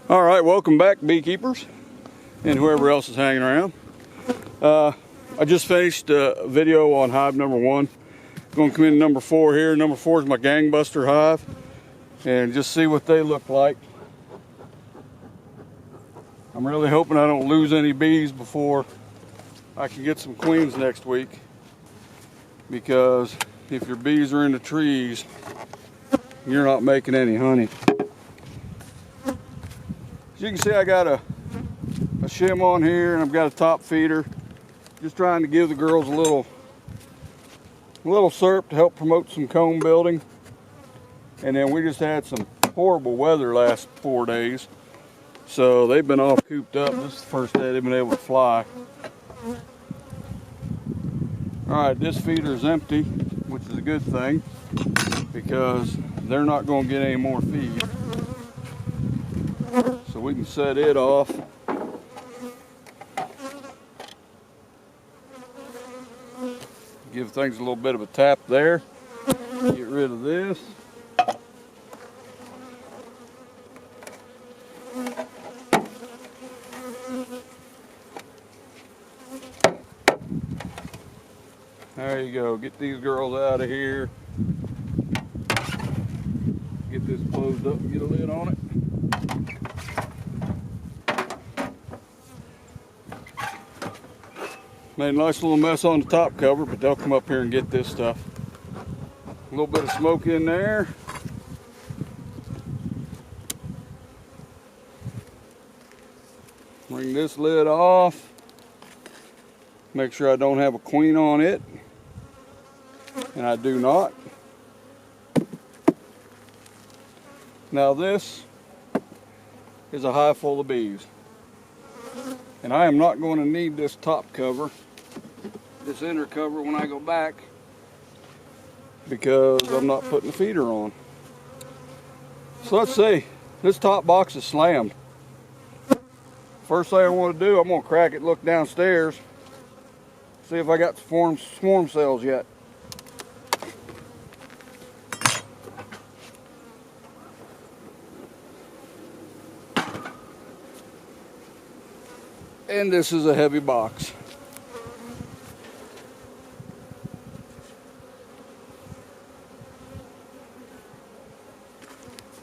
All right, welcome back, beekeepers and whoever else is hanging around. I just finished a video on hive number 1. Going to come into number 4 here. Number 4 is my Gangbuster hive, and just see what they look like. I'm really hoping I don't lose any bees before I can get some queens next week, because if your bees are in the trees, you're not making any honey. As you can see, I got a shim on here, and I've got a top feeder. Just trying to give the girls a little syrup to help promote some comb building. And then we just had some horrible weather last 4 days, so they've been all cooped up. This is the first day they've been able to fly. All right, this feeder is empty, which is a good thing, because they're not going to get any more feed. So we can set it off. Give things a little bit of a tap there. Get rid of this. There you go. Get these girls out of here. Get this closed up and get a lid on it. Made a nice little mess on the top cover, but they'll come up here and get this stuff. A little bit of smoke in there. Bring this lid off. Make sure I don't have a queen on it. And I do not. Now this is a hive full of bees. And I am not going to need this top cover, this inner cover, when I go back, because I'm not putting the feeder on. So let's see, this top box is slammed. First thing I want to do, I'm going to crack it, look downstairs, see if I got swarm cells yet. And this is a heavy box.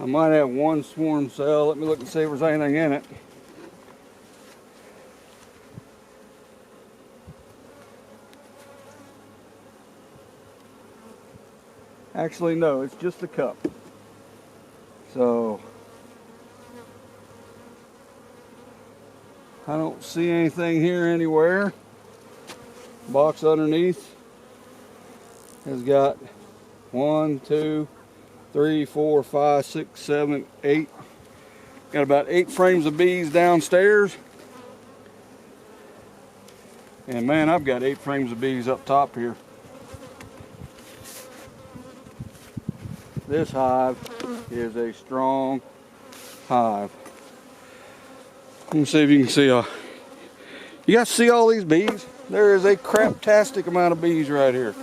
I might have one swarm cell. Let me look and see if there's anything in it. Actually, no, it's just a cup. So I don't see anything here anywhere. Box underneath has got 1, 2, 3, 4, 5, 6, 7, 8. Got about 8 frames of bees downstairs. And man, I've got 8 frames of bees up top here. This hive is a strong hive. Let me see if you can see. You guys see all these bees? There is a craptastic amount of bees right here.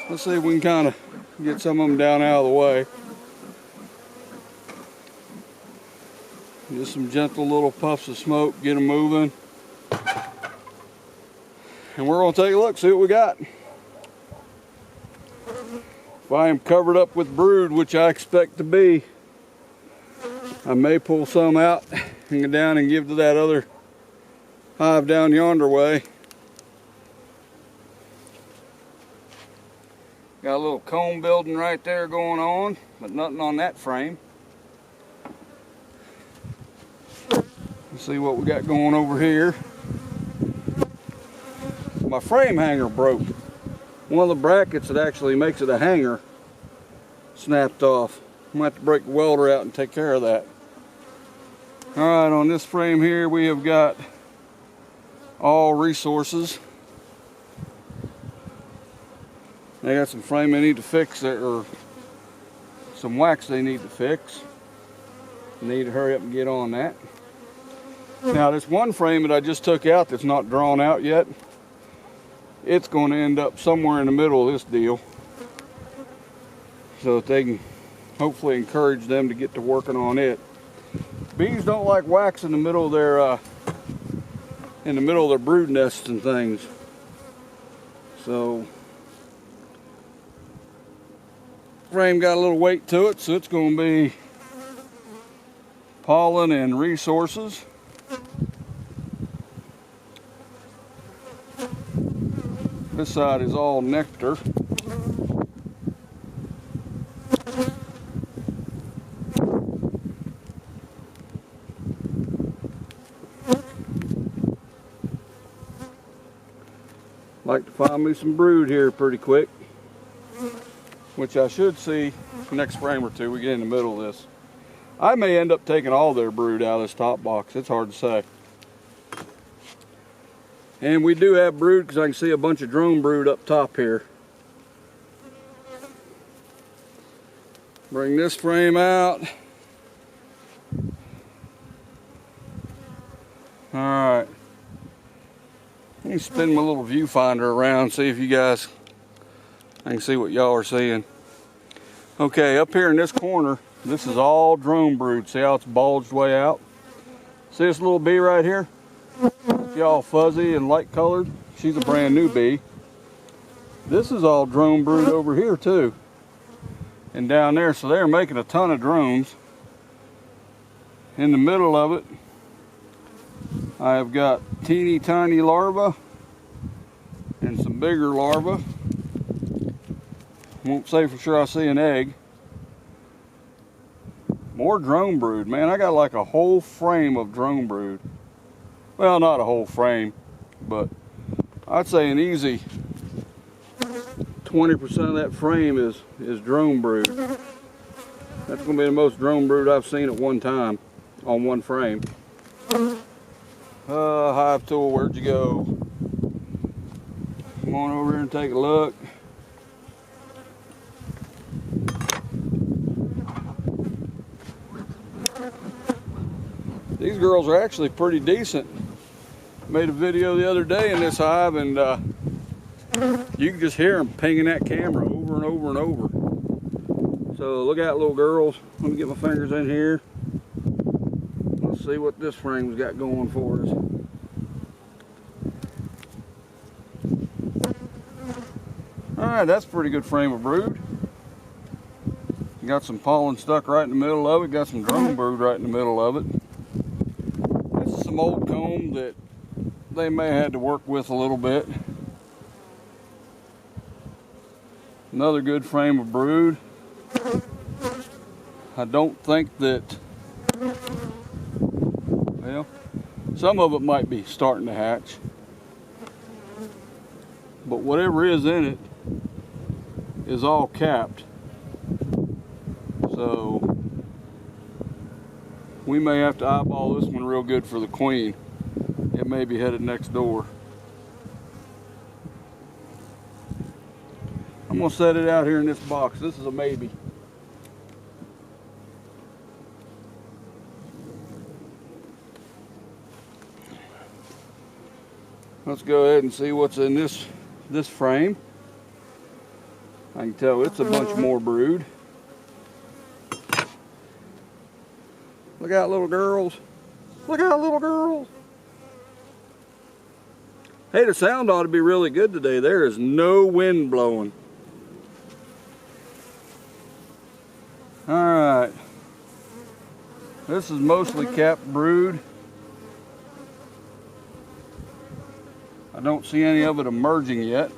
Let's see if we can kind of get some of them down out of the way. Just some gentle little puffs of smoke, get them moving. And we're going to take a look, see what we got. If I am covered up with brood, which I expect to be, I may pull some out and go down and give to that other hive down yonder way. Got a little comb building right there going on, but nothing on that frame. Let's see what we got going over here. My frame hanger broke. One of the brackets that actually makes it a hanger snapped off. I'm going to have to break the welder out and take care of that. Alright, on this frame here we have got all resources. They got some frame they need to fix there, or some wax they need to fix. Need to hurry up and get on that. Now this one frame that I just took out that's not drawn out yet, it's going to end up somewhere in the middle of this deal, so that they can hopefully encourage them to get to working on it. Bees don't like wax in the middle of their brood nests and things. So frame got a little weight to it, so it's going to be pollen and resources. This side is all nectar. Like to find me some brood here pretty quick, which I should see next frame or two we get in the middle of this. I may end up taking all their brood out of this top box. It's hard to say. And we do have brood because I can see a bunch of drone brood up top here. Bring this frame out. Alright. Let me spin my little viewfinder around, see if you guys, I can see what y'all are seeing. Okay, up here in this corner, this is all drone brood. See how it's bulged way out? See this little bee right here? See all fuzzy and light colored? She's a brand new bee. This is all drone brood over here too. And down there, so they're making a ton of drones. In the middle of it, I have got teeny tiny larvae and some bigger larvae. Won't say for sure I see an egg. More drone brood, man. I got like a whole frame of drone brood. Well, not a whole frame, but I'd say an easy 20% of that frame is drone brood. That's gonna be the most drone brood I've seen at one time on one frame. Hive tool, where'd you go? Come on over here and take a look. These girls are actually pretty decent. Made a video the other day in this hive, and you can just hear them pinging that camera over and over and over. So look out, little girls. Let me get my fingers in here. Let's see what this frame's got going for us. Alright, that's a pretty good frame of brood. Got some pollen stuck right in the middle of it. Got some drone brood right in the middle of it. This is some old comb that they may have had to work with a little bit. Another good frame of brood. I don't think that, well, some of it might be starting to hatch. But whatever is in it is all capped. So we may have to eyeball this one real good for the queen. It may be headed next door. I'm gonna set it out here in this box. This is a maybe. Let's go ahead and see what's in this frame. I can tell it's a bunch more brood. Look out, little girls. Look out, little girls. Hey, the sound ought to be really good today. There is no wind blowing. Alright. This is mostly capped brood. I don't see any of it emerging yet.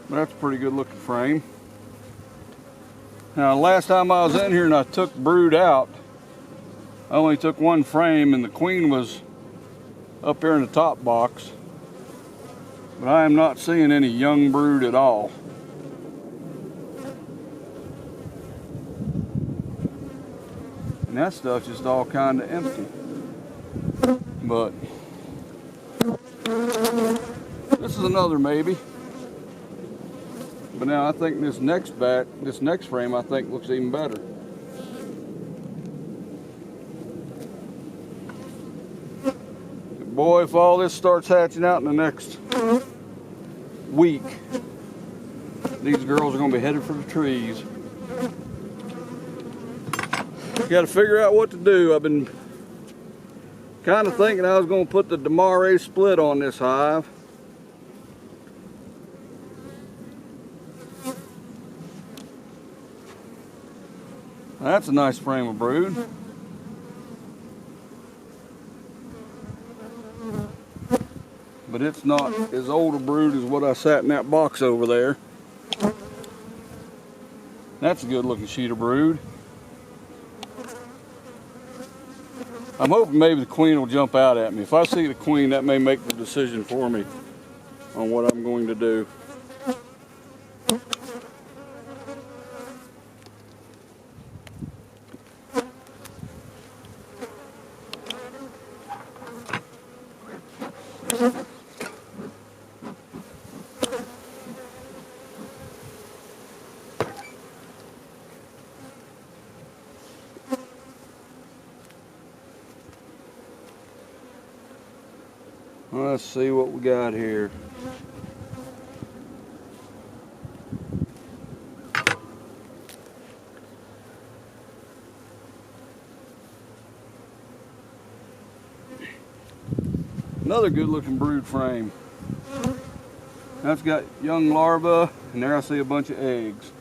But that's a pretty good looking frame. Now, last time I was in here and I took brood out, I only took one frame and the queen was up here in the top box. But I am not seeing any young brood at all. And that stuff's just all kind of empty. But this is another maybe. But now I think this next frame I think looks even better. Boy, if all this starts hatching out in the next week, these girls are going to be headed for the trees. Got to figure out what to do. I've been kind of thinking I was going to put the Demare split on this hive. That's a nice frame of brood. But it's not as old a brood as what I sat in that box over there. That's a good looking sheet of brood. I'm hoping maybe the queen will jump out at me. If I see the queen, that may make the decision for me on what I'm going to do. Let's see what we got here. Another good looking brood frame. That's got young larvae, and there I see a bunch of eggs.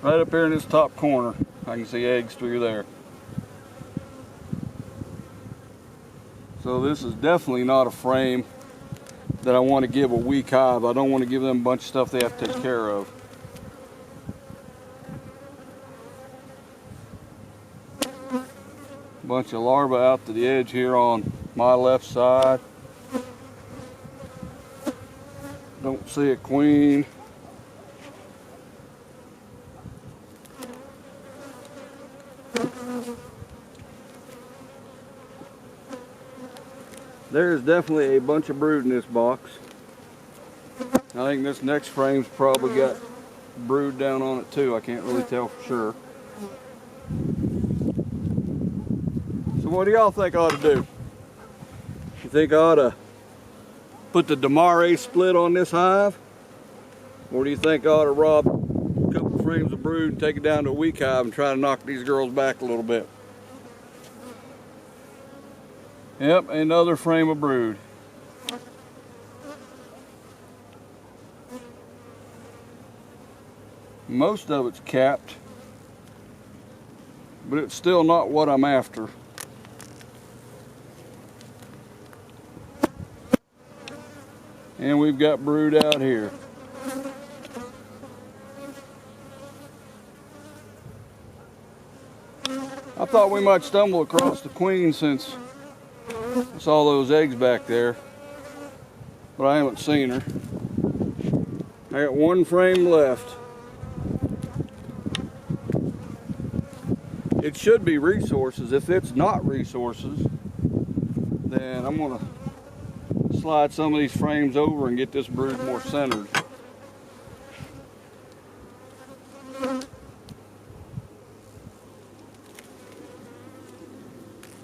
Right up here in this top corner, I can see eggs through there. So this is definitely not a frame that I want to give a weak hive. I don't want to give them a bunch of stuff they have to take care of. Bunch of larvae out to the edge here on my left side. Don't see a queen. There's definitely a bunch of brood in this box. I think this next frame's probably got brood down on it too. I can't really tell for sure. So what do y'all think I ought to do? You think I ought to put the Demare split on this hive? Or do you think I ought to rob a couple frames of brood and take it down to a weak hive and try to knock these girls back a little bit? Yep, another frame of brood. Most of it's capped, but it's still not what I'm after. And we've got brood out here. I thought we might stumble across the queen since I saw those eggs back there, but I haven't seen her. I got one frame left. It should be resources. If it's not resources, then I'm gonna slide some of these frames over and get this brood more centered.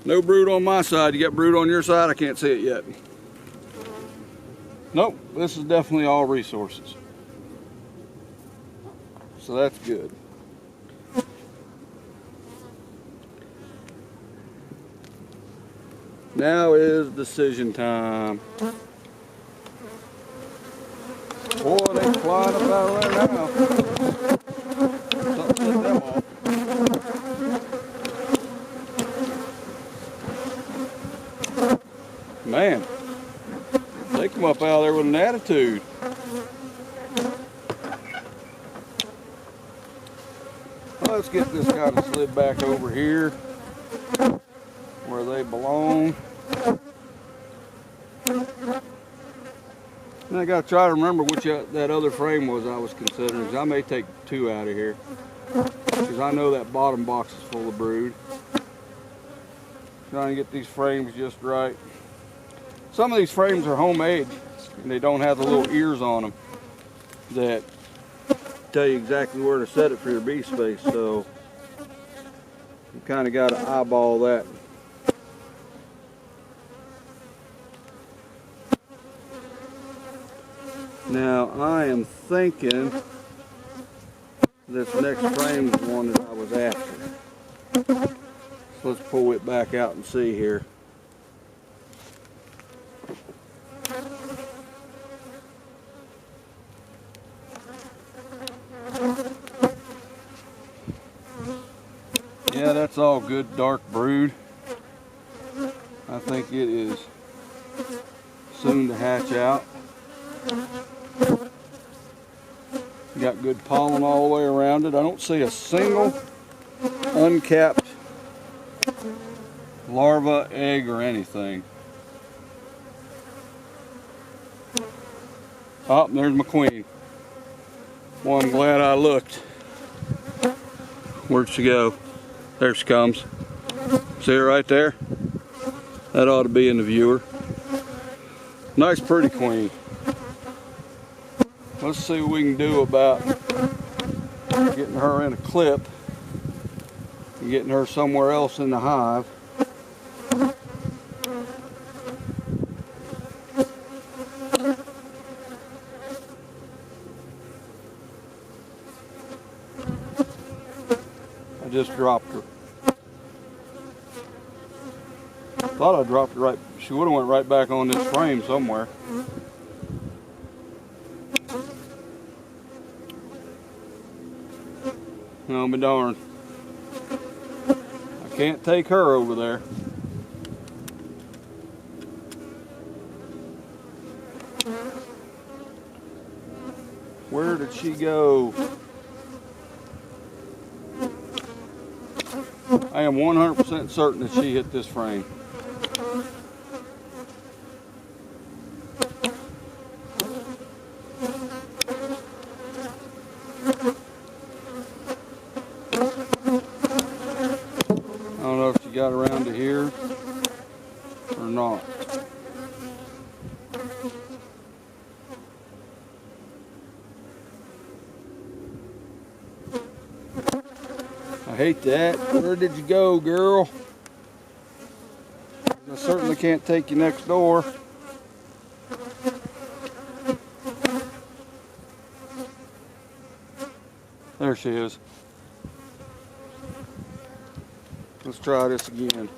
No brood on my side. You got brood on your side? I can't see it yet. Nope, this is definitely all resources. So that's good. Now is decision time. Boy, they flying up out of there now. Something set them off. Man, they come up out of there with an attitude. Well, let's get this kind of slid back over here where they belong. And I got to try to remember which that other frame was I was considering, because I may take two out of here, because I know that bottom box is full of brood. Trying to get these frames just right. Some of these frames are homemade, and they don't have the little ears on them that tell you exactly where to set it for your bee space, so you kind of got to eyeball that. Now I am thinking This next frame is one that I was after. So let's pull it back out and see here. Yeah, that's all good dark brood. I think it is soon to hatch out. Got good pollen all the way around it. I don't see a single uncapped larva, egg, or anything. Oh, there's my queen. Well, I'm glad I looked. Where'd she go? There she comes. See her right there? That ought to be in the viewer. Nice pretty queen. Let's see what we can do about getting her in a clip and getting her somewhere else in the hive. I just dropped her. Thought I dropped her right. She would have went right back on this frame somewhere. No, be darned. I can't take her over there. Where did she go? I am 100% certain that she hit this frame. I don't know if she got around to here or not. I hate that. Where did you go, girl? I certainly can't take you next door. There she is. Let's try this again.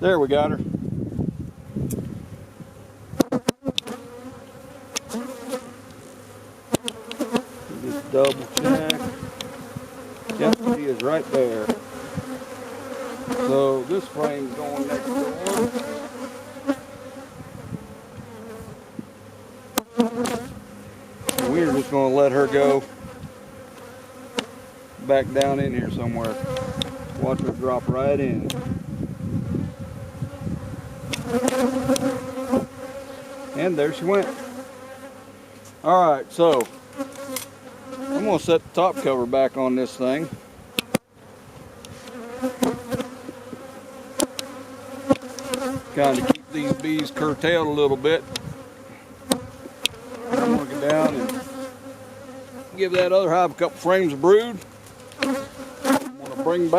There, we got her. Just double check. Yep, she is right there. So this frame's going next door. We're just going to let her go back down in here somewhere. Watch her drop right in. And there she went. Alright, so I'm going to set the top cover back on this thing. Kind of keep these bees curtailed a little bit. I'm going to go down and give that other hive a couple frames of brood. I'm going to bring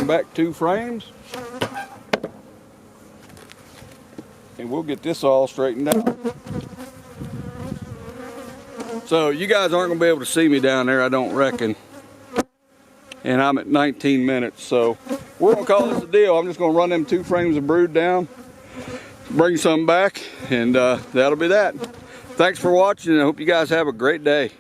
back two frames, and we'll get this all straightened out. So you guys aren't going to be able to see me down there, I don't reckon. And I'm at 19 minutes, so we're going to call this a deal. I'm just going to run them 2 frames of brood down, bring some back, and that'll be that. Thanks for watching, and I hope you guys have a great day.